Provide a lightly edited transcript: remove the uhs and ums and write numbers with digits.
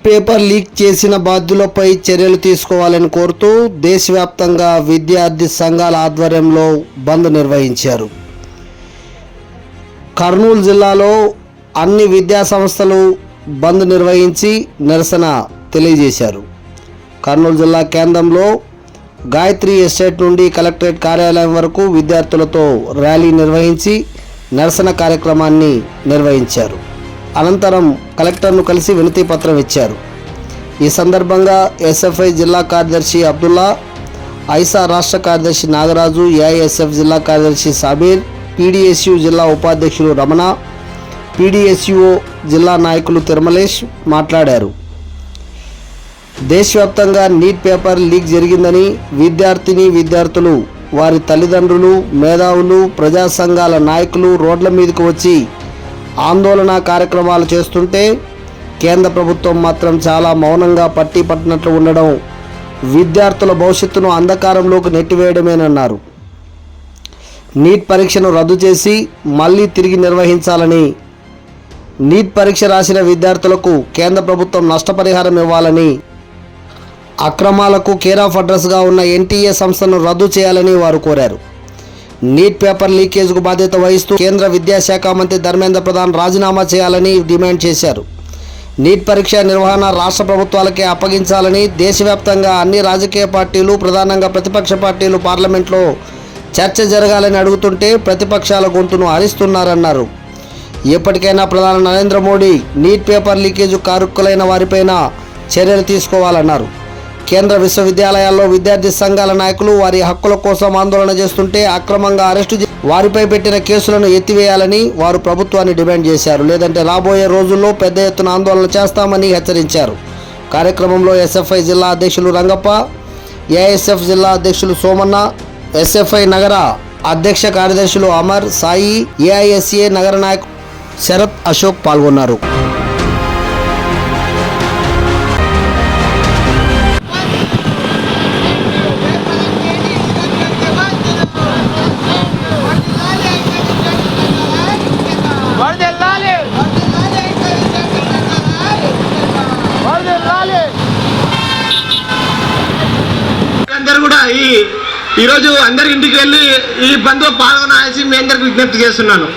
Paper leak చేసిన బాధ్యులపై చర్యలు తీసుకోవాలని కోరుతూ దేశవ్యాప్తంగా విద్యార్థి సంఘాల ఆధ్వర్యంలో బంద్ నిర్వహించారు. కర్నూలు జిల్లాలో అన్ని విద్యా సంస్థలు బంద్ నిర్వహించి నిరసన తెలియజేశారు. కర్నూలు జిల్లా కేంద్రంలో గాయత్రి ఎస్టేట్ నుండి కలెక్టరేట్ కార్యాలయం వరకు విద్యార్థులతో ర్యాలీ నిర్వహించి నిరసన కార్యక్రమాన్ని నిర్వహించారు. అనంతరం కలెక్టర్ను కలిసి వినతి పత్రం ఇచ్చారు. ఈ సందర్భంగా ఎస్ఎఫ్ఐ జిల్లా కార్యదర్శి అబ్దుల్లా, ఐసా రాష్ట్ర కార్యదర్శి నాగరాజు, ఏఐఎస్ఎఫ్ జిల్లా కార్యదర్శి సాబీర్, పీడీఎస్యు జిల్లా ఉపాధ్యక్షులు రమణ, పీడీఎస్యుఓ జిల్లా నాయకులు తిరుమలేష్ మాట్లాడారు. దేశవ్యాప్తంగా నీట్ పేపర్ లీక్ జరిగిందని విద్యార్థులు, వారి తల్లిదండ్రులు, మేధావులు, ప్రజా సంఘాల నాయకులు రోడ్ల మీదకు వచ్చి ఆందోళన కార్యక్రమాలు చేస్తుంటే కేంద్ర ప్రభుత్వం మాత్రం చాలా మౌనంగా పట్టినట్లు ఉండడం విద్యార్థుల భవిష్యత్తును అంధకారంలోకి నెట్టివేయడమేనన్నారు. నీట్ పరీక్షను రద్దు చేసి మళ్ళీ తిరిగి నిర్వహించాలని, నీట్ పరీక్ష రాసిన విద్యార్థులకు కేంద్ర ప్రభుత్వం నష్టపరిహారం ఇవ్వాలని, అక్రమాలకు కేర్ ఆఫ్ అడ్రస్గా ఉన్న ఎన్టీఏ సంస్థను రద్దు చేయాలని వారు కోరారు. నీట్ పేపర్ లీకేజ్కు బాధ్యత వహిస్తూ కేంద్ర విద్యాశాఖ మంత్రి ధర్మేంద్ర ప్రధాన్ రాజీనామా చేయాలని డిమాండ్ చేశారు. నీట్ పరీక్ష నిర్వహణ రాష్ట్ర ప్రభుత్వాలకే అప్పగించాలని, దేశవ్యాప్తంగా అన్ని రాజకీయ పార్టీలు, ప్రధానంగా ప్రతిపక్ష పార్టీలు పార్లమెంట్లో చర్చ జరగాలని అడుగుతుంటే ప్రతిపక్షాల గొంతును హరిస్తున్నారన్నారు. ఎప్పటికైనా ప్రధాని Narendra Modi NEET paper leakage కారకులైన వారిపైన చర్యలు తీసుకోవాలన్నారు. కేంద్ర విశ్వవిద్యాలయాల్లో విద్యార్థి సంఘాల నాయకులు వారి హక్కుల కోసం ఆందోళన చేస్తుంటే అక్రమంగా అరెస్టు వారిపై పెట్టిన కేసులను ఎత్తివేయాలని వారు ప్రభుత్వాన్ని డిమాండ్ చేశారు. లేదంటే రాబోయే రోజుల్లో పెద్ద ఎత్తున ఆందోళన చేస్తామని హెచ్చరించారు. కార్యక్రమంలో ఎస్ఎఫ్ఐ జిల్లా అధ్యక్షులు రంగప్ప, ఏఐఎస్ఎఫ్ జిల్లా అధ్యక్షులు సోమన్న, ఎస్ఎఫ్ఐ నగర అధ్యక్ష కార్యదర్శులు అమర్, సాయి, ఏఐఎస్ఏ నగర నాయకులు శరత్, అశోక్ పాల్గొన్నారు. అందరూ కూడా ఈరోజు అందరి ఇంటికి వెళ్ళి ఈ బంద్లో పాల్గొనాల్సి మీ అందరికి విజ్ఞప్తి చేస్తున్నాను.